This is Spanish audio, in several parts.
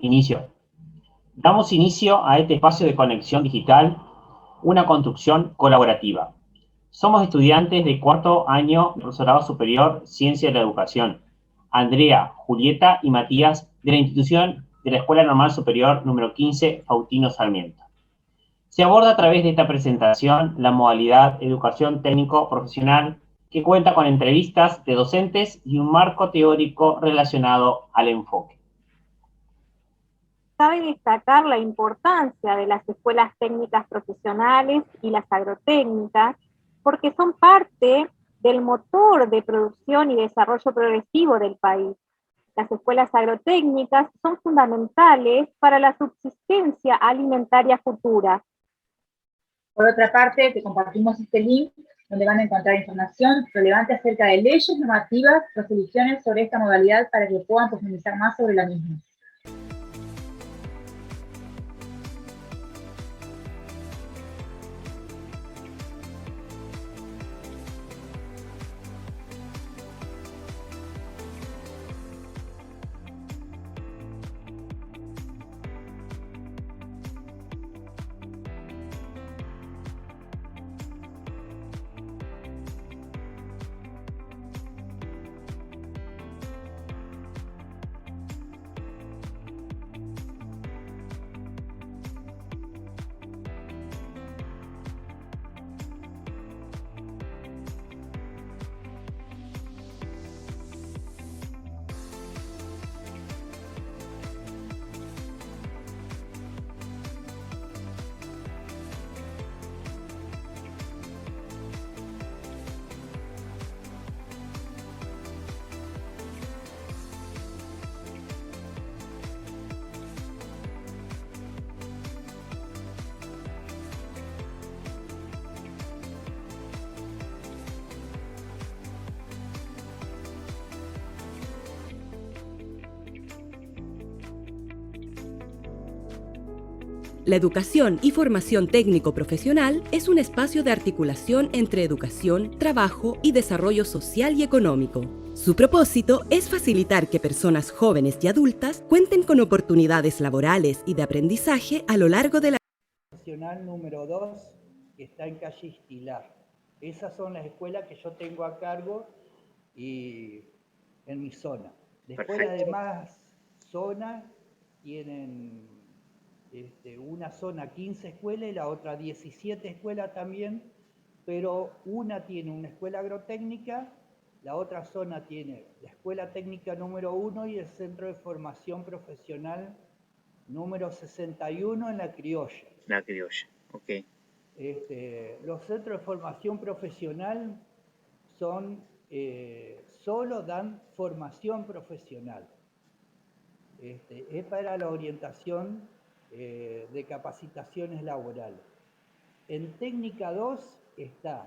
Inicio. Damos inicio a este espacio de conexión digital, una construcción colaborativa. Somos estudiantes de cuarto año de profesorado superior Ciencia de la Educación, Andrea, Julieta y Matías, de la institución de la Escuela Normal Superior número 15, Faustino Sarmiento. Se aborda a través de esta presentación la modalidad Educación Técnico Profesional, que cuenta con entrevistas de docentes y un marco teórico relacionado al enfoque. Cabe destacar la importancia de las escuelas técnicas profesionales y las agrotécnicas, porque son parte del motor de producción y desarrollo progresivo del país. Las escuelas agrotécnicas son fundamentales para la subsistencia alimentaria futura. Por otra parte, te compartimos este link donde van a encontrar información relevante acerca de leyes, normativas, resoluciones sobre esta modalidad para que puedan profundizar más sobre la misma. La educación y formación técnico-profesional es un espacio de articulación entre educación, trabajo y desarrollo social y económico. Su propósito es facilitar que personas jóvenes y adultas cuenten con oportunidades laborales y de aprendizaje a lo largo de la Nacional número 2, que está en calle Istilar. Esas son las escuelas que yo tengo a cargo y en mi zona. Después Perfecto. las demás zonas tienen una zona 15 escuelas y la otra 17 escuelas también, pero una tiene una escuela agrotécnica, la otra zona tiene la escuela técnica número 1 y el centro de formación profesional número 61 en La Criolla. La Criolla, ok. Los centros de formación profesional son, solo dan formación profesional. Es para la orientación de capacitaciones laborales. En técnica 2 está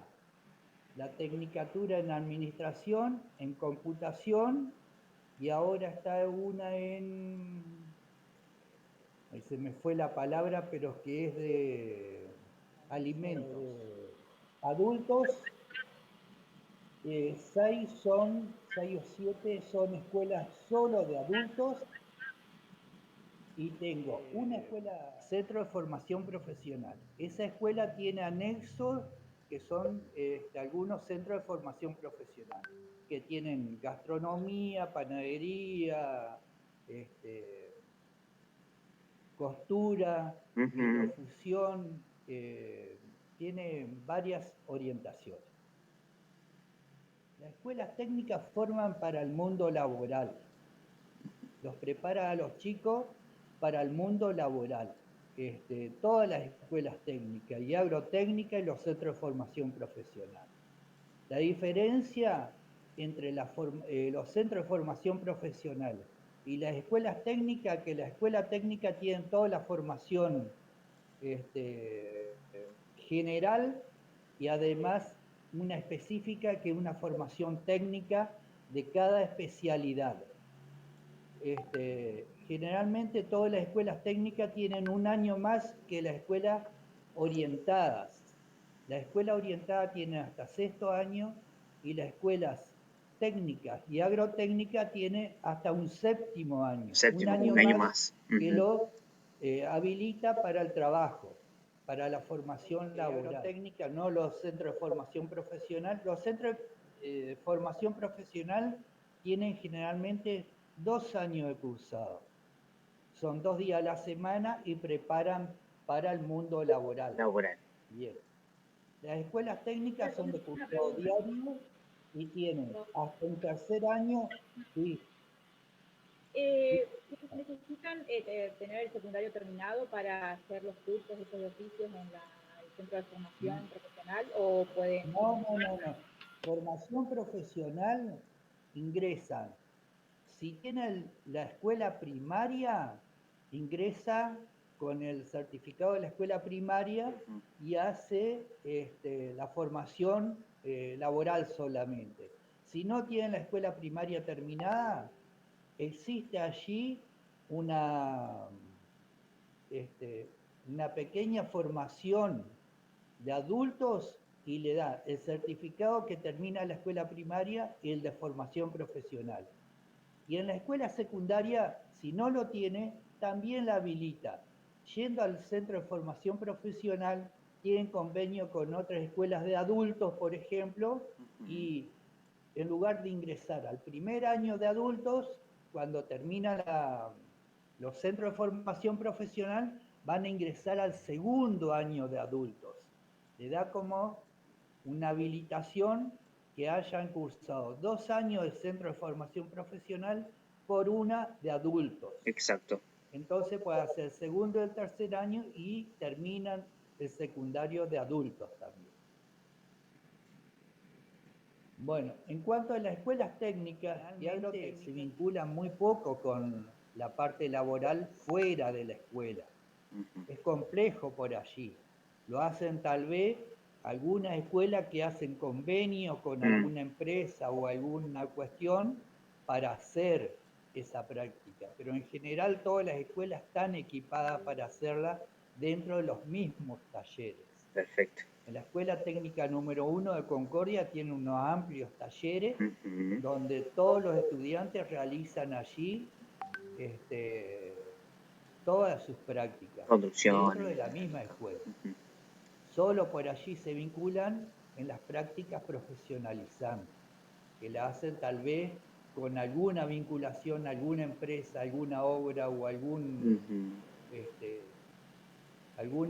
la tecnicatura en administración, en computación, y ahora está una en, ahí se me fue la palabra, pero que es de alimentos. Adultos, 6 o 7 son escuelas solo de adultos, y tengo una escuela, centro de formación profesional. Esa escuela tiene anexos que son algunos centros de formación profesional, que tienen gastronomía, panadería, costura, hidrofusión, tiene varias orientaciones. Las escuelas técnicas forman para el mundo laboral, los prepara a los chicos para el mundo laboral. Todas las escuelas técnicas y agrotécnicas y los centros de formación profesional. La diferencia entre los centros de formación profesional y las escuelas técnicas, que la escuela técnica tiene toda la formación general y además una específica que es una formación técnica de cada especialidad. Generalmente todas las escuelas técnicas tienen un año más que las escuelas orientadas. La escuela orientada tiene hasta 6º año y las escuelas técnicas y agrotécnica tiene hasta un séptimo año. Séptimo, un un año más. Que lo habilita para el trabajo, para la formación laboral. Técnica, no los centros de formación profesional. Los centros de formación profesional tienen generalmente 2 años de cursado. Son 2 días a la semana y preparan para el mundo laboral. Bien. Las escuelas técnicas son de cursado diario y tienen hasta un tercer año. Sí. ¿Necesitan tener el secundario terminado para hacer los cursos, estos oficios en el centro de formación profesional o pueden...? No. Formación profesional ingresan. Si tiene la escuela primaria, ingresa con el certificado de la escuela primaria y hace la formación laboral solamente. Si no tiene la escuela primaria terminada, existe allí una pequeña formación de adultos y le da el certificado que termina la escuela primaria y el de formación profesional. Y en la escuela secundaria, si no lo tiene, también la habilita. Yendo al centro de formación profesional, tienen convenio con otras escuelas de adultos, por ejemplo, y en lugar de ingresar al primer año de adultos, cuando termina los centros de formación profesional, van a ingresar al segundo año de adultos. Le da como una habilitación que hayan cursado 2 años de centro de formación profesional por una de adultos. Exacto. Entonces puede hacer el segundo y el tercer año y terminan el secundario de adultos también. Bueno, en cuanto a las escuelas técnicas y agrotécnicas, se vinculan muy poco con la parte laboral fuera de la escuela. Es complejo por allí. Lo hacen tal vez algunas escuelas que hacen convenio con alguna empresa o alguna cuestión para hacer esa práctica. Pero en general todas las escuelas están equipadas para hacerla dentro de los mismos talleres. Perfecto. En la Escuela Técnica número 1 de Concordia tiene unos amplios talleres donde todos los estudiantes realizan allí todas sus prácticas dentro de la misma escuela. Solo por allí se vinculan en las prácticas profesionalizantes, que la hacen tal vez con alguna vinculación, alguna empresa, alguna obra o alguna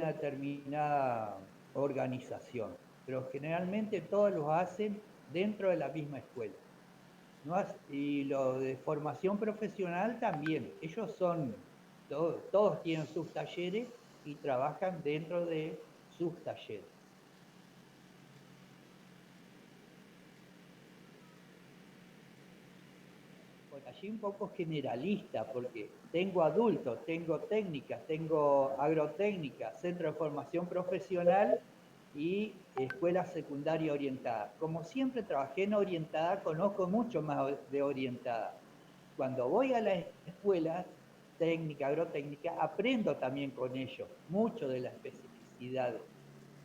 determinada organización. Pero generalmente todos los hacen dentro de la misma escuela. Y lo de formación profesional también. Ellos todos tienen sus talleres y trabajan dentro de sus talleres. Por allí un poco generalista, porque tengo adultos, tengo técnicas, tengo agrotécnica, centro de formación profesional y escuela secundaria orientada. Como siempre trabajé en orientada, conozco mucho más de orientada. Cuando voy a las escuelas técnica, agrotécnica, aprendo también con ellos mucho de las especificidades,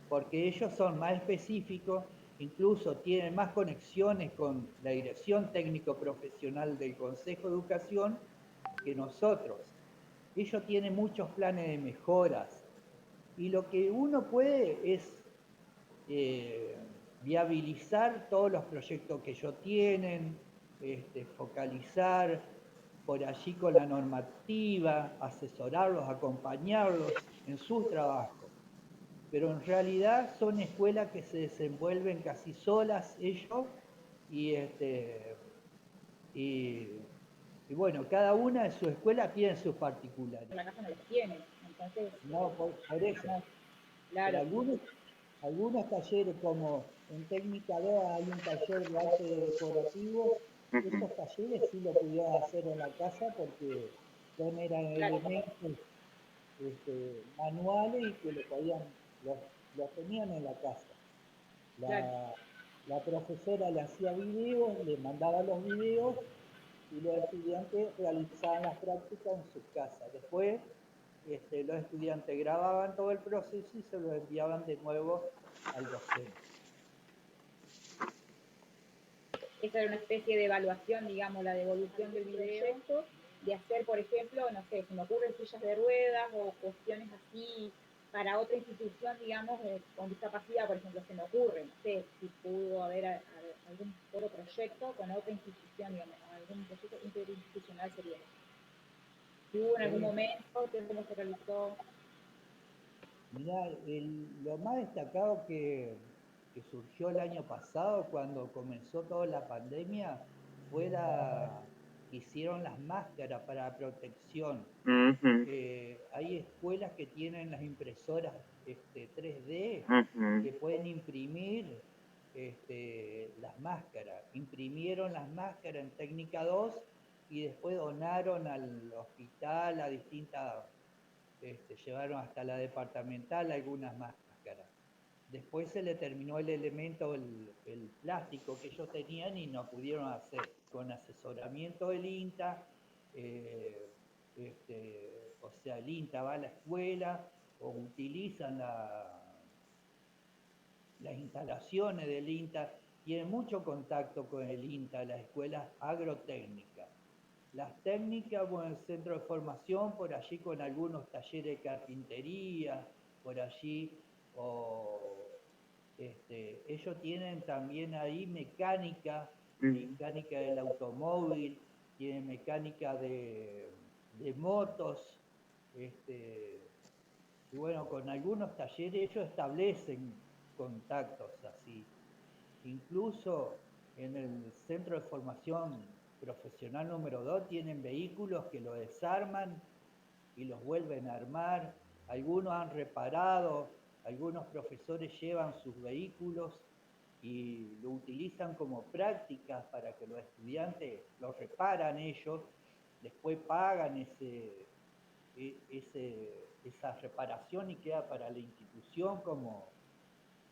porque ellos son más específicos, incluso tienen más conexiones con la dirección técnico-profesional del Consejo de Educación que nosotros. Ellos tienen muchos planes de mejoras y lo que uno puede es viabilizar todos los proyectos que ellos tienen, focalizar por allí con la normativa, asesorarlos, acompañarlos en su trabajo. Pero en realidad son escuelas que se desenvuelven casi solas ellos y bueno, cada una de sus escuelas tiene sus particularidades. En la casa no los tienen, entonces... No, por eso. Claro. Pero algunos talleres, como en técnica 2 hay un taller de arte decorativo, esos talleres sí lo pudieron hacer en la casa porque eran elementos manuales y que los tenían en la casa. La profesora le hacía videos, le mandaba los videos y los estudiantes realizaban las prácticas en sus casas. Después los estudiantes grababan todo el proceso y se lo enviaban de nuevo al docente. esa era una especie de evaluación, digamos, la devolución del proyecto, de hacer, por ejemplo, no sé, se me ocurren sillas de ruedas o cuestiones así para otra institución, digamos, con discapacidad, por ejemplo, se me ocurre, no sé, si pudo haber algún otro proyecto con otra institución, digamos, algún proyecto interinstitucional sería. Si hubo en algún momento, cómo se realizó. Mirá, lo más destacado que surgió el año pasado, cuando comenzó toda la pandemia, fue que hicieron las máscaras para protección. Hay escuelas que tienen las impresoras 3D que pueden imprimir las máscaras. Imprimieron las máscaras en técnica 2 y después donaron al hospital, a distintas, llevaron hasta la departamental algunas máscaras. Después se le terminó el elemento, el plástico que ellos tenían y no pudieron hacer. Con asesoramiento del INTA, o sea, el INTA va a la escuela o utilizan las instalaciones del INTA, tienen mucho contacto con el INTA, las escuelas agrotécnicas. Las técnicas, bueno, el centro de formación, por allí con algunos talleres de carpintería, por allí, ellos tienen también ahí mecánica del automóvil, tienen mecánica de motos, y bueno, con algunos talleres ellos establecen contactos así. Incluso en el centro de formación profesional número 2 tienen vehículos que lo desarman y los vuelven a armar. Algunos han reparado, algunos profesores llevan sus vehículos y lo utilizan como prácticas para que los estudiantes los reparan ellos, después pagan esa reparación y queda para la institución como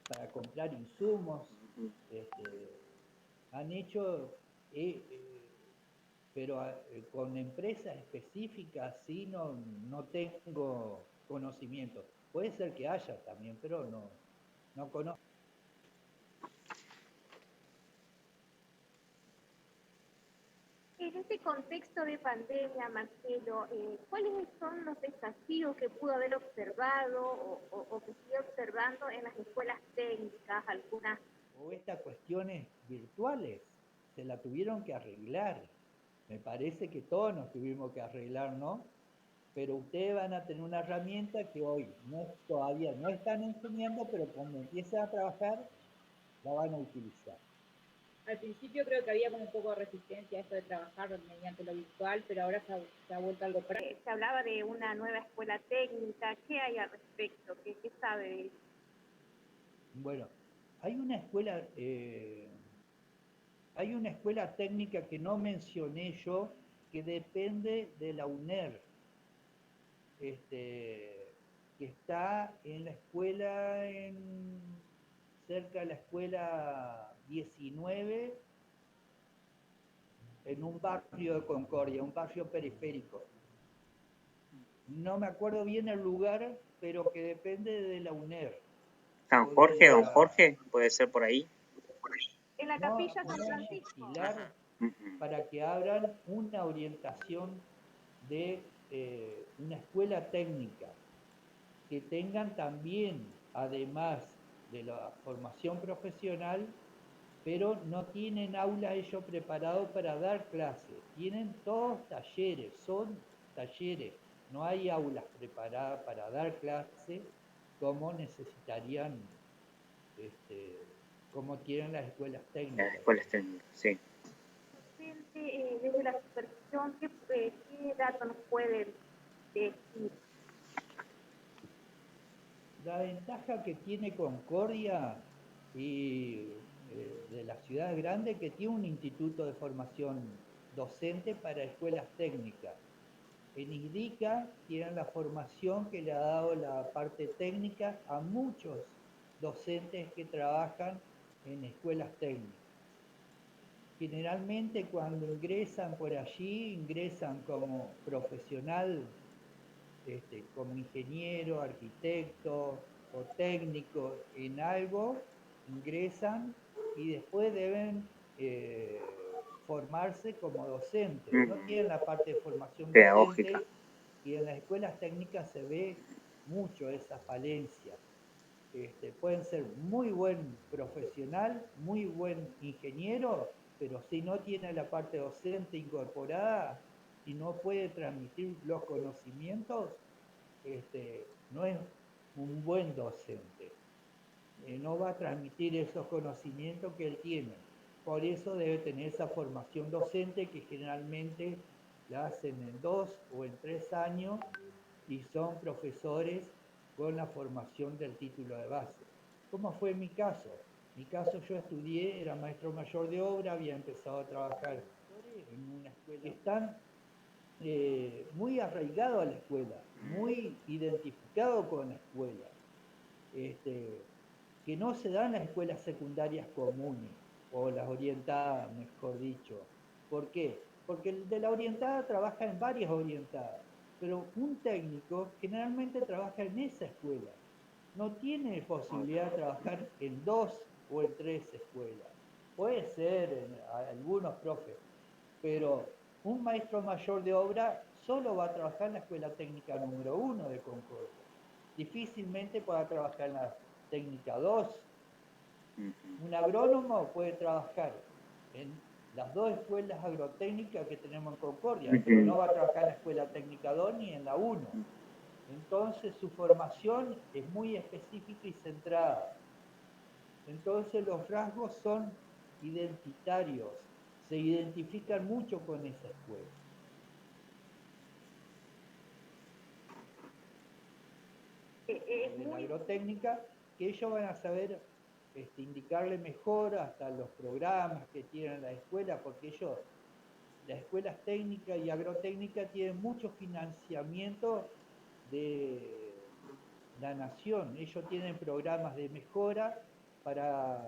para comprar insumos. Han hecho, pero con empresas específicas sí no tengo conocimiento. Puede ser que haya también, pero no conozco. En este contexto de pandemia, Marcelo, ¿cuáles son los desafíos que pudo haber observado o que sigue observando en las escuelas técnicas, algunas? O estas cuestiones virtuales se la tuvieron que arreglar. Me parece que todos nos tuvimos que arreglar, ¿no? Pero ustedes van a tener una herramienta que hoy todavía no están enseñando, pero cuando empiecen a trabajar, la van a utilizar. Al principio creo que había como un poco de resistencia a esto de trabajar mediante lo virtual, pero ahora se ha vuelto algo práctico. Se hablaba de una nueva escuela técnica. ¿Qué hay al respecto? ¿Qué sabe de eso? Bueno, hay una escuela técnica que no mencioné yo, que depende de la UNER, que está en la escuela, cerca de la escuela 19, en un barrio de Concordia, un barrio periférico. No me acuerdo bien el lugar, pero que depende de la UNER. San Jorge, Don Jorge, puede ser por ahí. En la capilla San Francisco. Para que abran una orientación de una escuela técnica, que tengan también, además de la formación profesional, pero no tienen aula ellos preparados para dar clases. Tienen todos talleres, son talleres. No hay aulas preparadas para dar clases como necesitarían, como tienen las escuelas técnicas. Las escuelas técnicas, sí. Desde la supervisión, ¿qué datos nos pueden decir? La ventaja que tiene Concordia y de las ciudades grandes, que tiene un instituto de formación docente para escuelas técnicas. En ISDICA tienen la formación que le ha dado la parte técnica a muchos docentes que trabajan en escuelas técnicas. Generalmente cuando ingresan por allí, ingresan como profesional, como ingeniero, arquitecto o técnico en algo, ingresan y después deben formarse como docente, no tienen la parte de formación pedagógica. docente, y en las escuelas técnicas se ve mucho esa falencia. Pueden ser muy buen profesional, muy buen ingeniero, pero si no tiene la parte docente incorporada y no puede transmitir los conocimientos, no es un buen docente. No va a transmitir esos conocimientos que él tiene. Por eso debe tener esa formación docente que generalmente la hacen en 2 o en 3 años y son profesores con la formación del título de base. ¿Cómo fue mi caso? Mi caso, yo estudié, era maestro mayor de obra, había empezado a trabajar en una escuela. Están muy arraigados a la escuela, muy identificados con la escuela, que no se dan en las escuelas secundarias comunes, o las orientadas, mejor dicho. ¿Por qué? Porque el de la orientada trabaja en varias orientadas, pero un técnico generalmente trabaja en esa escuela. No tiene posibilidad de trabajar en 2 o en 3 escuelas. Puede ser en algunos profes, pero un maestro mayor de obra solo va a trabajar en la escuela técnica número 1 de Concordia. Difícilmente podrá trabajar en la técnica 2. Un agrónomo puede trabajar en las 2 escuelas agrotécnicas que tenemos en Concordia, pero no va a trabajar en la escuela técnica 2 ni en la 1. Entonces su formación es muy específica y centrada. Entonces los rasgos son identitarios, se identifican mucho con esa escuela. En la agrotécnica, que ellos van a saber indicarle mejor hasta los programas que tienen la escuela, porque ellos, las escuelas técnicas y agrotécnicas, tienen mucho financiamiento de la nación. Ellos tienen programas de mejora para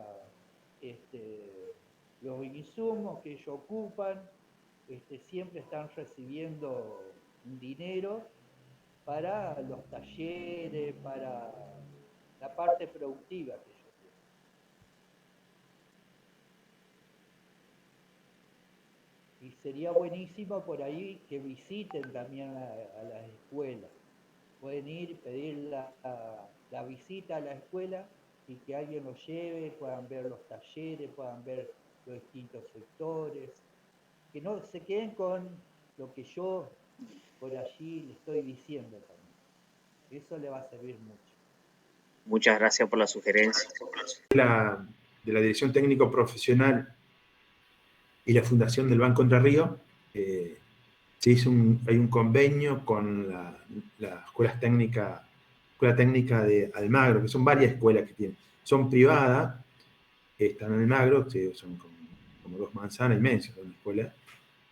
los insumos que ellos ocupan, siempre están recibiendo un dinero para los talleres, para la parte productiva que ellos tienen. Y sería buenísimo por ahí que visiten también a las escuelas. Pueden ir, pedir la visita a la escuela y que alguien los lleve, puedan ver los talleres, puedan ver los distintos sectores, que no se queden con lo que yo por allí le estoy diciendo también. Eso le va a servir mucho. Muchas gracias por la sugerencia. De la Dirección Técnico Profesional y la Fundación del Banco Entre Ríos, se hizo hay un convenio con la Escuela Técnica de Almagro, que son varias escuelas que tienen. Son privadas, están en Almagro, son como 2 manzanas y media, una escuela.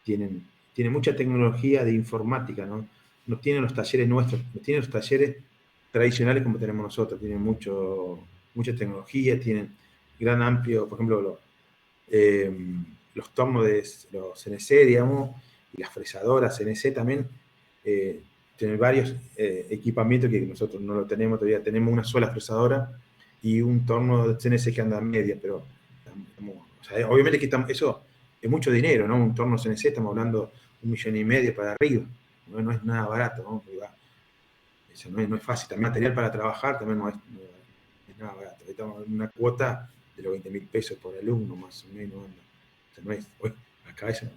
Tienen mucha tecnología de informática, ¿no? No tienen los talleres nuestros, no tienen los talleres tradicionales como tenemos nosotros, tienen mucha tecnología, tienen gran amplio, por ejemplo, los tornos de los CNC, digamos, y las fresadoras CNC también, tienen varios equipamientos que nosotros no lo tenemos todavía. Tenemos una sola fresadora y un torno de CNC que anda a media, pero o sea, obviamente que eso es mucho dinero, ¿no? Un torno CNC, estamos hablando de 1,5 millones para arriba, no es nada barato, ¿no? Eso no es fácil. También material para trabajar también no es nada barato. Estamos en una cuota de los 20.000 pesos por alumno, más o menos. O sea, no es, acá eso.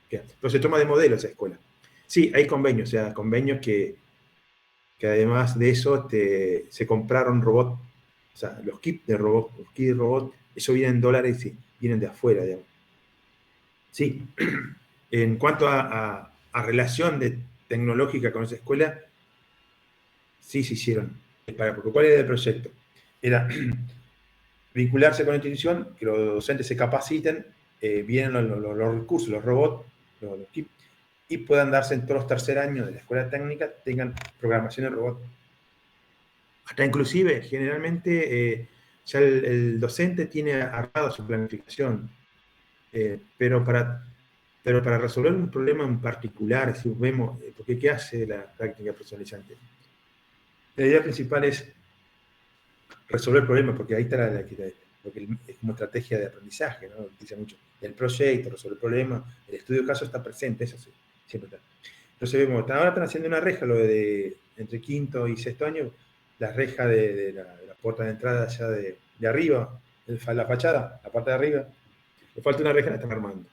Pero se toma de modelo esa escuela. Sí, hay convenios, o sea, convenios que además de eso se compraron robots, o sea, los kits de robot, eso viene en dólares y vienen de afuera, digamos. Sí, en cuanto a relación tecnológica con esa escuela, sí se hicieron. Porque ¿cuál era el proyecto? Era vincularse con la institución, que los docentes se capaciten, vienen los recursos, los robots, los kits, y puedan darse en todos los 3er años de la escuela técnica, tengan programación en robot. Hasta inclusive, generalmente, ya el docente tiene armado su planificación, pero para resolver un problema en particular, si vemos, porque ¿qué hace la práctica personalizante? La idea principal es resolver problemas, porque ahí está porque es como estrategia de aprendizaje, ¿no? Utiliza mucho el proyecto, resolver el problema, el estudio de caso está presente, eso sí, siempre está. Entonces vemos, ahora están haciendo una reja, lo de entre quinto y sexto año, la reja de la puerta de entrada allá de arriba, la fachada, la parte de arriba, le falta una reja, la están armando.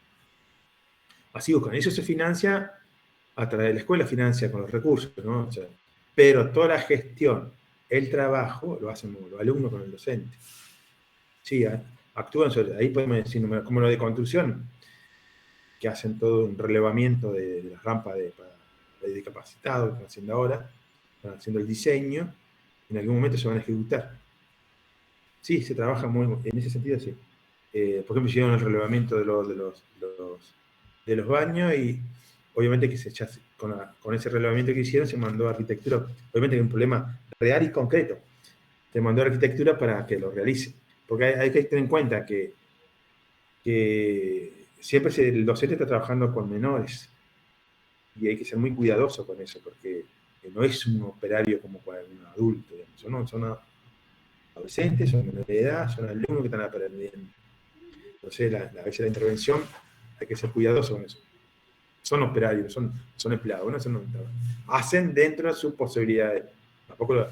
Así buscan, eso se financia a través de la escuela, financia con los recursos, ¿no? O sea, pero toda la gestión, el trabajo, lo hacen los alumnos con el docente. Sí, actúan sobre, ahí podemos decir, como lo de construcción, que hacen todo un relevamiento de las rampas para discapacitados, que están haciendo ahora, están haciendo el diseño, en algún momento se van a ejecutar. Sí, se trabaja muy, en ese sentido, sí. Por ejemplo, hicieron el relevamiento de los baños y obviamente que con ese relevamiento que hicieron se mandó a arquitectura. Obviamente que es un problema real y concreto. Se mandó a arquitectura para que lo realice. Porque hay que tener en cuenta que siempre el docente está trabajando con menores y hay que ser muy cuidadoso con eso porque no es un operario como para un adulto, digamos. Son adolescentes, son menores de edad, son alumnos que están aprendiendo. Entonces, a veces la intervención hay que ser cuidadoso con eso. Son operarios, son empleados, ¿no? Hacen dentro de sus posibilidades. Tampoco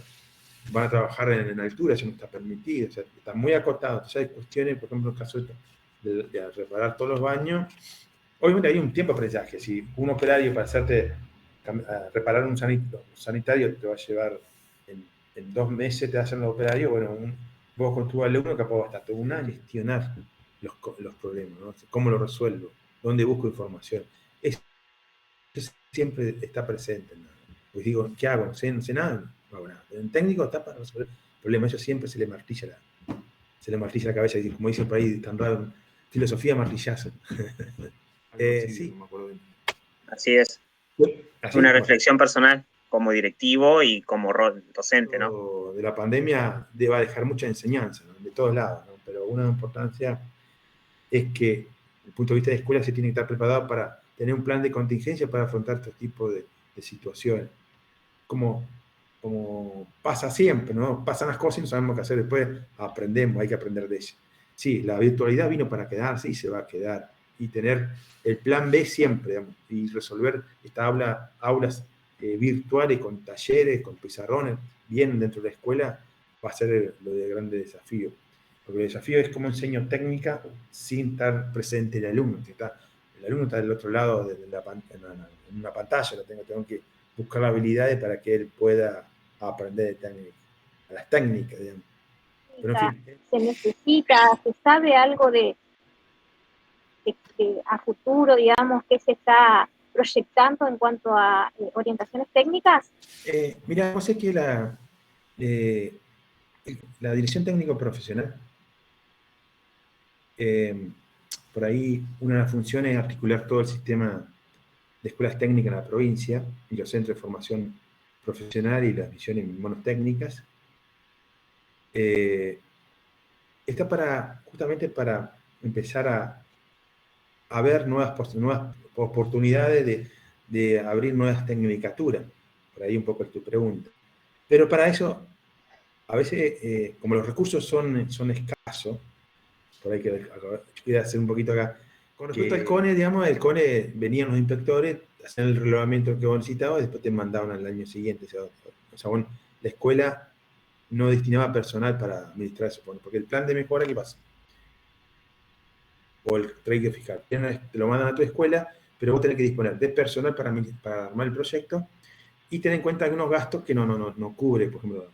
van a trabajar en altura, eso no está permitido, o sea, está muy acotado. Entonces hay cuestiones, por ejemplo, el caso de reparar todos los baños. Obviamente hay un tiempo de aprendizaje. Si un operario para reparar un sanitario te va a llevar en 2 meses, te hacen los operarios, bueno, vos con tu alumno capaz va a estar todo un año gestionar los problemas, ¿no? ¿Cómo lo resuelvo? ¿Dónde busco información? Eso siempre está presente, ¿no? Pues digo, ¿qué hago? No sé nada. No hago nada. En técnico está para resolver problemas. Eso siempre se le martilla la cabeza. Y como dice por ahí tan raro, filosofía martillazo. Sí. No me acuerdo bien. Así es. Así, una reflexión personal como directivo y como docente, ¿no? De la pandemia va a dejar mucha enseñanza, ¿no? De todos lados, ¿no? Pero una importancia es que, desde el punto de vista de escuela, se tiene que estar preparado para tener un plan de contingencia para afrontar estos tipos de situaciones. Como pasa siempre, ¿no? Pasan las cosas y no sabemos qué hacer. Después aprendemos, hay que aprender de ellas. Sí, la virtualidad vino para quedarse y se va a quedar. Y tener el plan B siempre, digamos, y resolver estas aulas virtuales con talleres, con pizarrones, bien dentro de la escuela, va a ser lo de grande desafío. Porque el desafío es cómo enseño técnica sin estar presente el alumno. El alumno está del otro lado de en una pantalla, tengo que buscar habilidades para que él pueda aprender las técnicas, digamos. Pero, en fin. Se necesita, se sabe algo de a futuro, digamos, que se está proyectando en cuanto a orientaciones técnicas. Mira, no sé que la dirección técnico profesional, por ahí una de las funciones es articular todo el sistema de escuelas técnicas en la provincia y los centros de formación profesional y las misiones monotécnicas. Está justamente para empezar a ver nuevas oportunidades de abrir nuevas tecnicaturas. Por ahí un poco es tu pregunta. Pero para eso, a veces, como los recursos son escasos, por ahí voy a hacer un poquito acá. Con respecto al CONE, digamos, el CONE venían los inspectores, hacían el relevamiento que vos necesitabas y después te mandaban al año siguiente. O sea, bueno, la escuela no destinaba personal para administrar eso, porque el plan de mejora, ¿qué pasa? O el trade fiscal, te lo mandan a tu escuela, pero vos tenés que disponer de personal para armar el proyecto y tener en cuenta algunos gastos que no cubre, por ejemplo,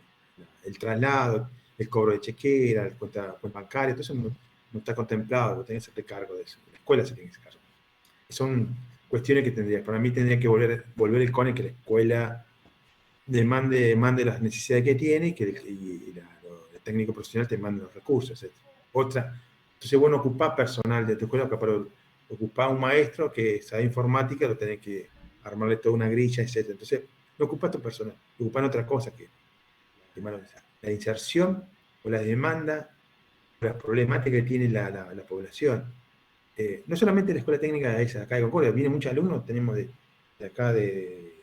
el traslado, el cobro de chequera, el cuenta bancaria, todo eso no está contemplado, vos tenés que hacerte cargo de eso, la escuela se tiene que hacer cargo. Son cuestiones que para mí tendría que volver el CONE, que la escuela demande las necesidades que tiene y el técnico profesional te mande los recursos, etc. Entonces vos no ocupás personal de tu escuela, para ocupás un maestro que sabe informática, lo tenés que armarle toda una grilla, etc. Entonces no ocupás tu personal, ocupás otra cosa que la inserción o la demanda, las problemáticas que tiene la población. No solamente la escuela técnica esa acá de Concordia, vienen muchos alumnos, tenemos de acá de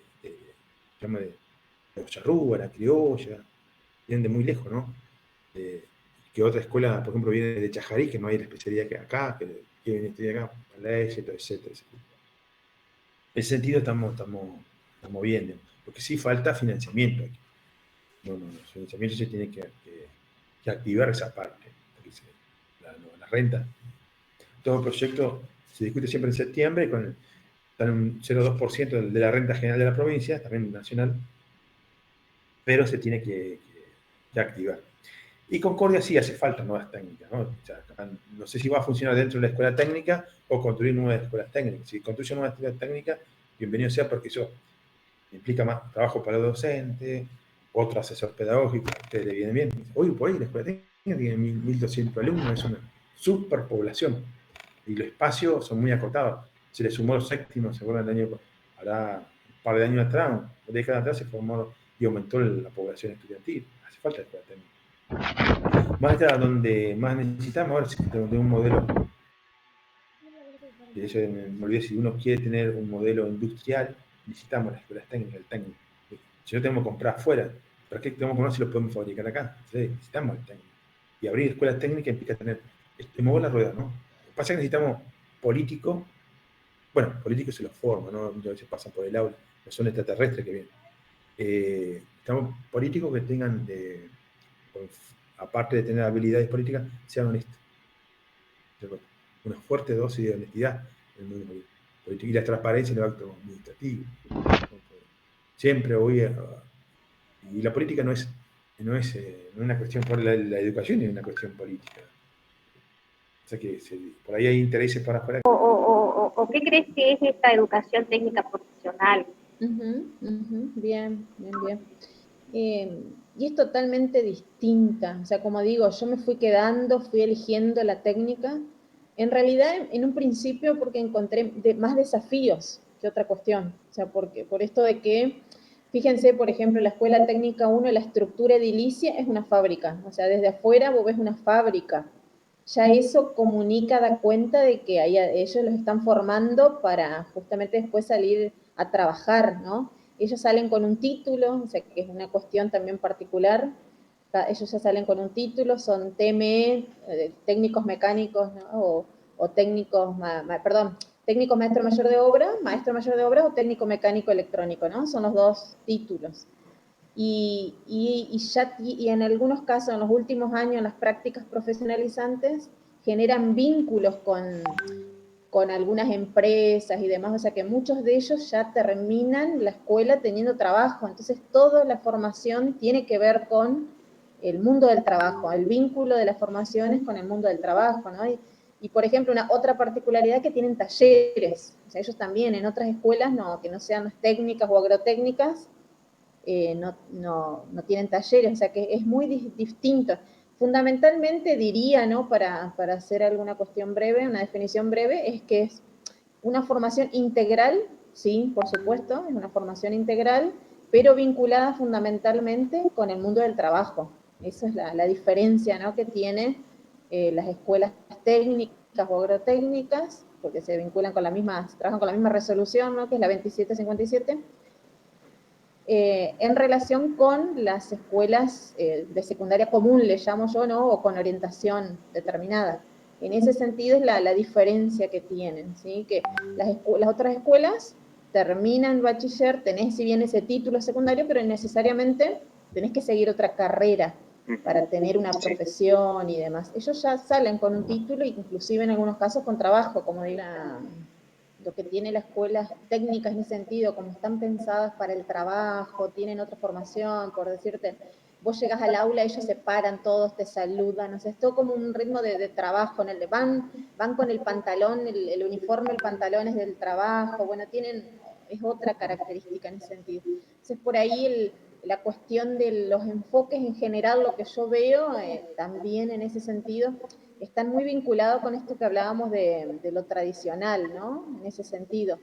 Charrúa, La Criolla, vienen de muy lejos, ¿no? que otra escuela, por ejemplo, viene de Chajarí, que no hay la especialidad que acá, que viene a estudiar acá, etcétera, etcétera. En ese sentido estamos bien, digamos, porque sí falta financiamiento aquí. El financiamiento se tiene que activar esa parte, porque la renta. Todo proyecto se discute siempre en septiembre, está en un 0,2% de la renta general de la provincia, también nacional, pero se tiene que activar. Y Concordia sí hace falta nuevas técnicas, ¿no? O sea, no sé si va a funcionar dentro de la escuela técnica o construir nuevas escuelas técnicas. Si construye nuevas escuelas técnicas, bienvenido sea, porque eso implica más trabajo para el docente, otro asesor pedagógico, que le viene bien. Hoy por hoy la escuela técnica tiene 1.200 alumnos, es una superpoblación, y los espacios son muy acotados. Se le sumó los séptimos, ¿se acuerdan? Hará un par de años atrás, una década atrás, se formó y aumentó la población estudiantil. Hace falta escuela técnica. Más allá donde más necesitamos, ahora sí, de un modelo, de eso me olvidé, si uno quiere tener un modelo industrial, necesitamos las escuelas técnicas, el técnico. Si no tenemos que comprar afuera, ¿para qué tenemos que comprar si lo podemos fabricar acá? Entonces, necesitamos el técnico. Y abrir escuelas técnicas implica mover la rueda, ¿no? Lo que pasa es que necesitamos políticos, bueno, políticos se los forman, ¿no? Muchas veces pasan por el aula, no son extraterrestres que vienen. Necesitamos políticos que tengan, aparte de tener habilidades políticas, sean honestos. Una fuerte dosis de honestidad en el mundo político y la transparencia en el acto administrativo. Siempre y la política no es una cuestión por la educación, es una cuestión política. O sea que por ahí hay intereses para afuera. ¿O qué crees que es esta educación técnica profesional? Bien. Y es totalmente distinta. O sea, como digo, yo me fui eligiendo la técnica. En realidad, en un principio, porque encontré más desafíos que otra cuestión. O sea, por esto de que, fíjense, por ejemplo, la Escuela Técnica 1, la estructura edilicia es una fábrica. O sea, desde afuera vos ves una fábrica. Ya eso comunica, da cuenta de que ellos los están formando para justamente después salir a trabajar, ¿no? Ellos salen con un título, o sea, que es una cuestión también particular. Ellos ya salen con un título, son TME, técnicos mecánicos, ¿no? O técnicos, técnico maestro mayor de obra o técnico mecánico electrónico, ¿no? Son los dos títulos. Y en algunos casos, en los últimos años, las prácticas profesionalizantes generan vínculos con algunas empresas y demás, o sea que muchos de ellos ya terminan la escuela teniendo trabajo, entonces toda la formación tiene que ver con el mundo del trabajo, el vínculo de las formaciones con el mundo del trabajo, ¿no? Y por ejemplo, otra particularidad que tienen talleres, o sea, ellos también en otras escuelas, que no sean técnicas o agrotécnicas, no tienen talleres, o sea que es muy distinto. Fundamentalmente diría, ¿no? Para hacer alguna cuestión breve, una definición breve, es que es una formación integral, sí, por supuesto, es una formación integral, pero vinculada fundamentalmente con el mundo del trabajo. Esa es la diferencia, ¿no? Que tienen las escuelas técnicas o agrotécnicas, porque se vinculan trabajan con la misma resolución, ¿no? Que es la 2757, en relación con las escuelas de secundaria común, le llamo yo, ¿no? O con orientación determinada. En ese sentido es la diferencia que tienen, ¿sí? Que las otras escuelas terminan bachiller, tenés si bien ese título secundario, pero necesariamente tenés que seguir otra carrera para tener una profesión y demás. Ellos ya salen con un título, inclusive en algunos casos con trabajo, como digo, lo que tiene las escuelas técnicas en ese sentido, como están pensadas para el trabajo, tienen otra formación, por decirte, vos llegas al aula, ellos se paran todos, te saludan, o sea, es todo como un ritmo de trabajo, van con el pantalón, el uniforme, el pantalón es del trabajo, bueno, es otra característica en ese sentido. Entonces, por ahí la cuestión de los enfoques en general, lo que yo veo también en ese sentido, están muy vinculados con esto que hablábamos de lo tradicional, ¿no? En ese sentido.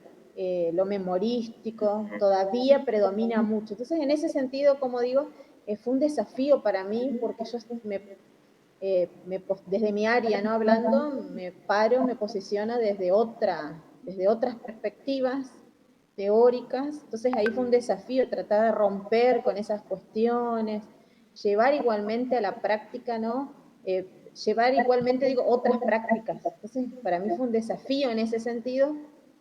Lo memorístico todavía predomina mucho. Entonces, en ese sentido, como digo, fue un desafío para mí porque yo desde mi área, ¿no? Hablando, me posiciono desde otras perspectivas teóricas. Entonces, ahí fue un desafío tratar de romper con esas cuestiones, llevar igualmente a la práctica, ¿no? llevar igualmente, digo, otras prácticas. Entonces, para mí fue un desafío en ese sentido,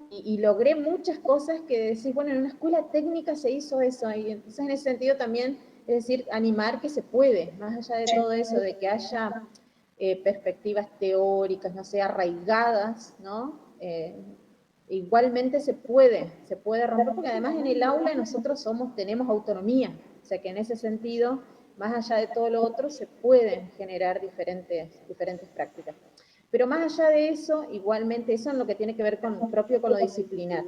y logré muchas cosas que decís, bueno, en una escuela técnica se hizo eso, y entonces en ese sentido también, es decir, animar que se puede, más allá de todo eso, de que haya perspectivas teóricas, no sé, arraigadas, ¿no? Igualmente se puede romper, porque además en el aula nosotros tenemos autonomía, o sea que en ese sentido, más allá de todo lo otro, se pueden generar diferentes prácticas. Pero más allá de eso, igualmente, eso es lo que tiene que ver propio con lo disciplinar.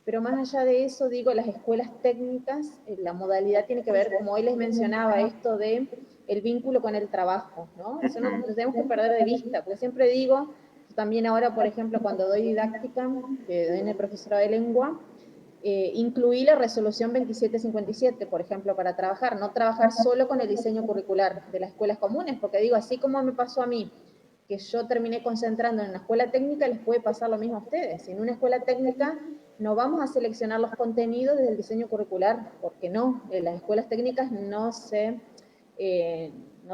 Pero más allá de eso, digo, las escuelas técnicas, la modalidad tiene que ver, como hoy les mencionaba, esto de el vínculo con el trabajo, ¿no? Eso no nos tenemos que perder de vista, porque siempre digo, también ahora, por ejemplo, cuando doy didáctica, que doy en el profesorado de lengua, incluí la resolución 2757, por ejemplo, para trabajar, no trabajar solo con el diseño curricular de las escuelas comunes, porque digo, así como me pasó a mí, que yo terminé concentrando en una escuela técnica, les puede pasar lo mismo a ustedes. En una escuela técnica no vamos a seleccionar los contenidos desde el diseño curricular, porque no, las escuelas técnicas no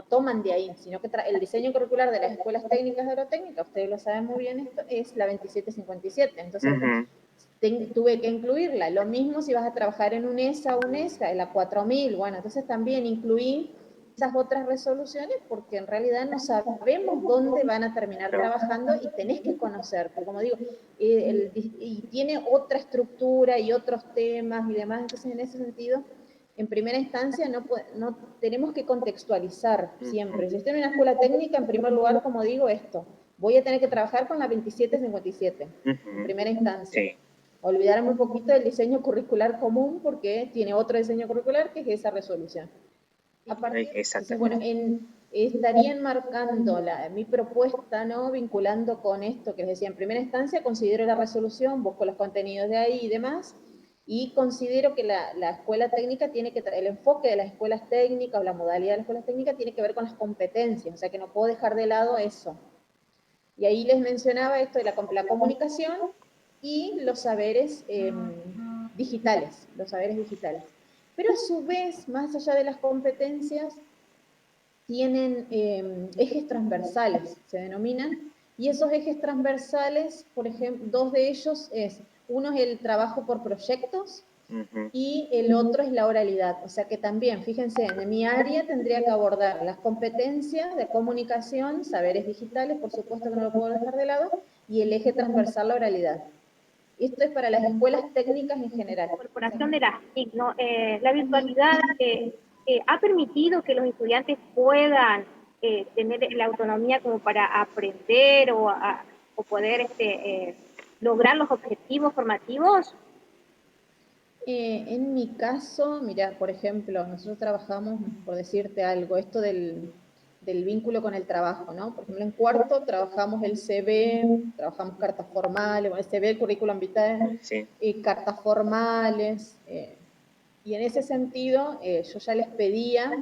toman de ahí, sino que el diseño curricular de las escuelas técnicas de agrotécnica, ustedes lo saben muy bien, esto es la 2757. Entonces, tuve que incluirla. Lo mismo si vas a trabajar en UNESA, en la 4000, bueno, entonces también incluí esas otras resoluciones, porque en realidad no sabemos dónde van a terminar trabajando y tenés que conocer, porque como digo, y tiene otra estructura y otros temas y demás, entonces en ese sentido, en primera instancia no tenemos que contextualizar siempre. Si estoy en una escuela técnica, en primer lugar, como digo, voy a tener que trabajar con la 2757, en primera instancia. Sí. Olvidarme un poquito del diseño curricular común, porque tiene otro diseño curricular que es esa resolución. Aparte, entonces, bueno, estaría enmarcando mi propuesta, ¿no? Vinculando con esto que les decía, en primera instancia considero la resolución, busco los contenidos de ahí y demás, y considero que la escuela técnica el enfoque de las escuelas técnicas o la modalidad de las escuelas técnicas tiene que ver con las competencias, o sea que no puedo dejar de lado eso. Y ahí les mencionaba esto de la comunicación y los saberes digitales, Pero a su vez, más allá de las competencias, tienen ejes transversales, se denominan, y esos ejes transversales, por ejemplo, dos de ellos uno es el trabajo por proyectos y el otro es la oralidad. O sea que también, fíjense, en mi área tendría que abordar las competencias de comunicación, saberes digitales, por supuesto que no lo puedo dejar de lado, y el eje transversal, la oralidad. Esto es para las escuelas técnicas en general. La incorporación de las TIC, ¿no? La virtualidad ha permitido que los estudiantes puedan tener la autonomía como para aprender o poder lograr los objetivos formativos. En mi caso, mira, por ejemplo, nosotros trabajamos, por decirte algo, esto del vínculo con el trabajo, ¿no? Por ejemplo, en cuarto trabajamos el CV, trabajamos cartas formales, bueno, el CV, el currículum vitae, cartas formales, y en ese sentido yo ya les pedía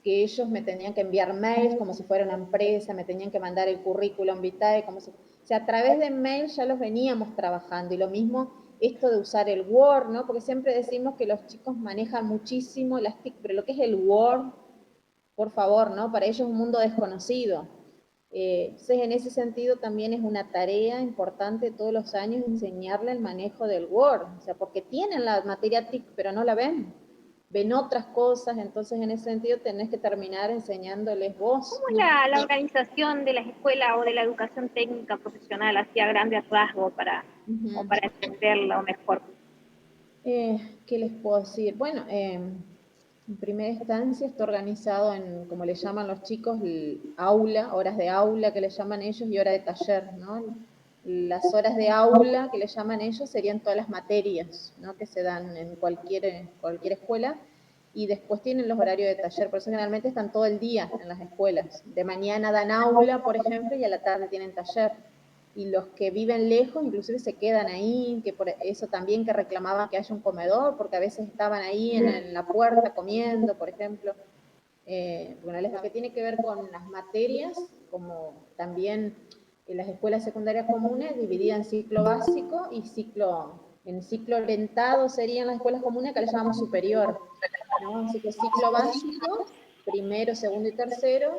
que ellos me tenían que enviar mails como si fuera una empresa, me tenían que mandar el currículum vitae, o sea, a través de mail ya los veníamos trabajando, y lo mismo esto de usar el Word, ¿no? Porque siempre decimos que los chicos manejan muchísimo las TIC, pero lo que es el Word, por favor, ¿no? Para ellos es un mundo desconocido. Entonces, en ese sentido también es una tarea importante todos los años enseñarle el manejo del Word, o sea, porque tienen la materia TIC, pero no la ven otras cosas, entonces en ese sentido tenés que terminar enseñándoles vos. ¿Cómo es la organización de las escuelas o de la educación técnica profesional, así a grandes rasgos, para entenderlo mejor? ¿Qué les puedo decir? Bueno, en primera instancia está organizado en, como le llaman los chicos, horas de aula que le llaman ellos, y hora de taller, ¿no? Las horas de aula que le llaman ellos serían todas las materias, ¿no? Que se dan en cualquier escuela, y después tienen los horarios de taller, por eso generalmente están todo el día en las escuelas. De mañana dan aula, por ejemplo, y a la tarde tienen taller. Y los que viven lejos inclusive se quedan ahí, que por eso también que reclamaban que haya un comedor, porque a veces estaban ahí en la puerta comiendo, por ejemplo. Bueno, lo que tiene que ver con las materias, como también en las escuelas secundarias comunes, divididas en ciclo básico y en ciclo orientado serían las escuelas comunes, que le llamamos superior, ¿no? Así que ciclo básico, primero, segundo y tercero,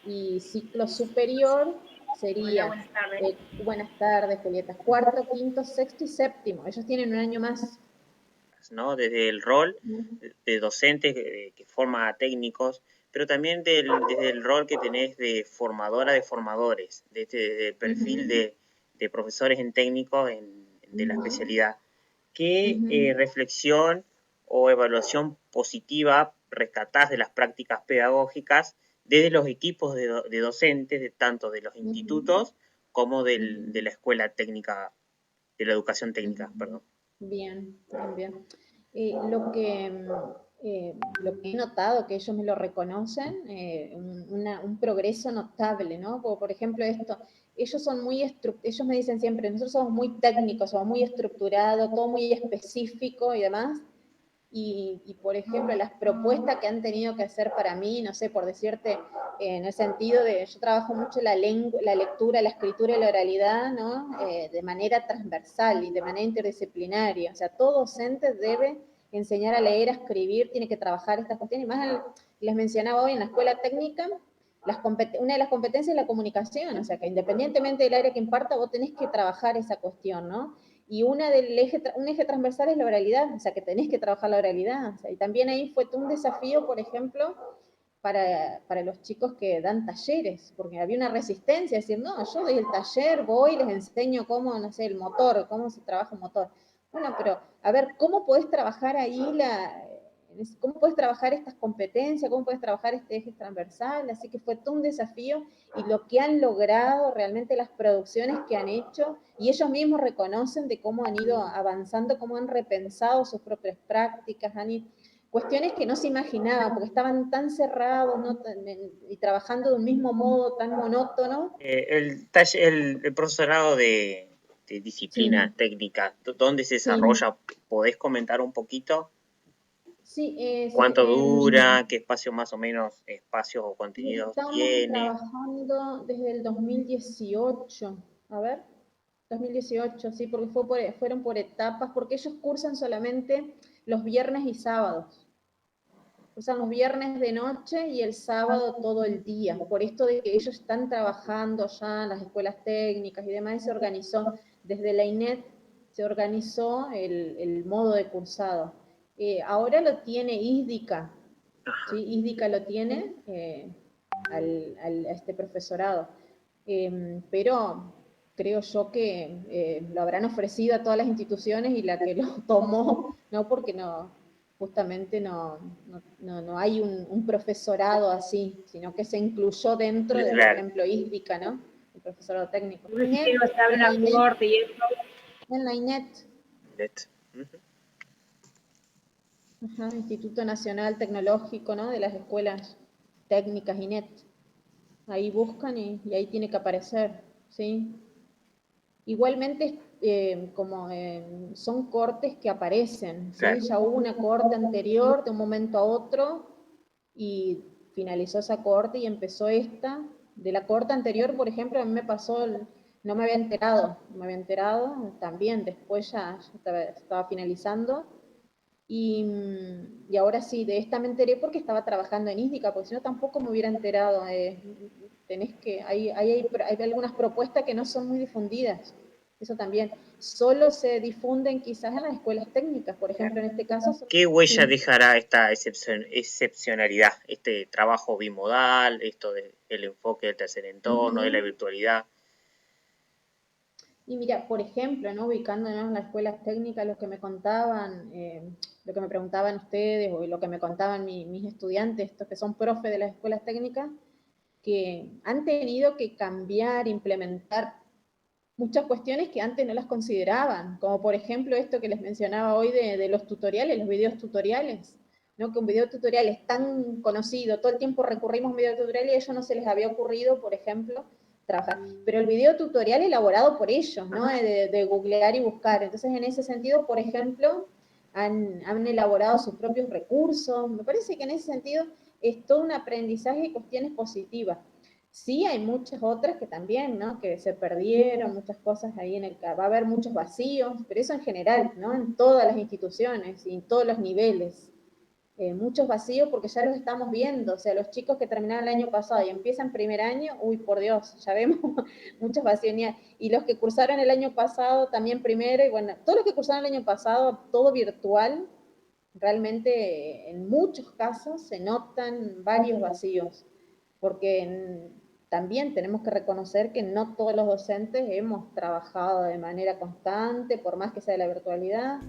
y ciclo superior sería, Hola, buenas tardes. Buenas tardes, Julieta, cuarto, quinto, sexto y séptimo. Ellos tienen un año más. ¿No? Desde el rol de docentes que forma a técnicos, pero también desde el rol que tenés de formadora de formadores, desde el perfil de profesores en técnicos de la especialidad. ¿Qué reflexión o evaluación positiva rescatás de las prácticas pedagógicas desde los equipos de docentes, tanto de los institutos como de la escuela técnica, de la educación técnica, perdón? Bien, bien, bien. Lo que he notado, que ellos me lo reconocen, un progreso notable, ¿no? Por ejemplo, esto, ellos me dicen siempre, nosotros somos muy técnicos, somos muy estructurados, todo muy específico y demás, y, por ejemplo, las propuestas que han tenido que hacer para mí, no sé, por decirte, en el sentido de, yo trabajo mucho la lectura, la escritura y la oralidad, ¿no? De manera transversal y de manera interdisciplinaria. O sea, todo docente debe enseñar a leer, a escribir, tiene que trabajar estas cuestiones. Y más les mencionaba hoy en la escuela técnica, una de las competencias es la comunicación, o sea, que independientemente del área que imparta, vos tenés que trabajar esa cuestión, ¿no? Y un eje transversal es la oralidad, o sea, que tenés que trabajar la oralidad. O sea, y también ahí fue un desafío, por ejemplo, para los chicos que dan talleres, porque había una resistencia, decir, no, yo doy el taller, voy, les enseño cómo, no sé, el motor, cómo se trabaja un motor. Bueno, pero a ver, ¿cómo podés trabajar ahí cómo puedes trabajar estas competencias, cómo puedes trabajar este eje transversal? Así que fue todo un desafío y lo que han logrado, realmente las producciones que han hecho, y ellos mismos reconocen de cómo han ido avanzando, cómo han repensado sus propias prácticas, cuestiones que no se imaginaban, porque estaban tan cerrados, ¿no? Y trabajando de un mismo modo tan monótono. El profesorado de disciplina técnica, ¿dónde se desarrolla? ¿Podés comentar un poquito? Sí, ¿Cuánto dura? ¿Qué espacio más o menos, espacios o contenidos tiene? Estamos trabajando desde el 2018, a ver, 2018, sí, porque fueron por etapas, porque ellos cursan solamente los viernes y sábados. Cursan los viernes de noche y el sábado todo el día. Por esto de que ellos están trabajando ya en las escuelas técnicas y demás, se organizó desde la INET, se organizó el modo de cursado. Ahora lo tiene ISDICA, ¿sí? ISDICA lo tiene a este profesorado. Pero creo yo que lo habrán ofrecido a todas las instituciones y la que lo tomó, no, porque justamente no hay un profesorado así, sino que se incluyó dentro de, por ejemplo, ISDICA, ¿no? El profesorado técnico. En la INET. Ajá, Instituto Nacional Tecnológico, ¿no? De las escuelas técnicas INET. Ahí buscan y ahí tiene que aparecer, ¿sí? Igualmente, son cortes que aparecen, ¿sí? Claro. Ya hubo una corte anterior de un momento a otro y finalizó esa corte y empezó esta. De la corte anterior, por ejemplo, a mí me pasó, no me había enterado, también después ya estaba finalizando. Y ahora sí, de esta me enteré porque estaba trabajando en ISDICA, porque si no tampoco me hubiera enterado. Hay algunas propuestas que no son muy difundidas. Eso también. Solo se difunden quizás en las escuelas técnicas, por ejemplo, en este caso. ¿Qué huella dejará esta excepcionalidad, este trabajo bimodal, esto del enfoque del tercer entorno, de la virtualidad? Y mira, por ejemplo, ¿no? Ubicándonos en las escuelas técnicas, lo que me contaban, lo que me preguntaban ustedes o lo que me contaban mis estudiantes, estos que son profes de las escuelas técnicas, que han tenido que cambiar, implementar muchas cuestiones que antes no las consideraban, como por ejemplo esto que les mencionaba hoy de los tutoriales, los videos tutoriales, ¿no? Que un video tutorial es tan conocido, todo el tiempo recurrimos a un video tutorial y a ellos no se les había ocurrido, por ejemplo, trabajar. Pero el video tutorial elaborado por ellos, ¿no? De googlear y buscar. Entonces, en ese sentido, por ejemplo, han elaborado sus propios recursos. Me parece que en ese sentido es todo un aprendizaje y cuestiones positivas. Sí, hay muchas otras que también, ¿no? Que se perdieron, muchas cosas ahí va a haber muchos vacíos, pero eso en general, ¿no? En todas las instituciones y en todos los niveles. muchos vacíos porque ya los estamos viendo, o sea, los chicos que terminaron el año pasado y empiezan primer año, uy, por Dios, ya vemos muchos vacíos, y los que cursaron el año pasado también primero, y bueno, todos los que cursaron el año pasado, todo virtual, realmente en muchos casos se notan varios vacíos, porque también tenemos que reconocer que no todos los docentes hemos trabajado de manera constante, por más que sea la virtualidad.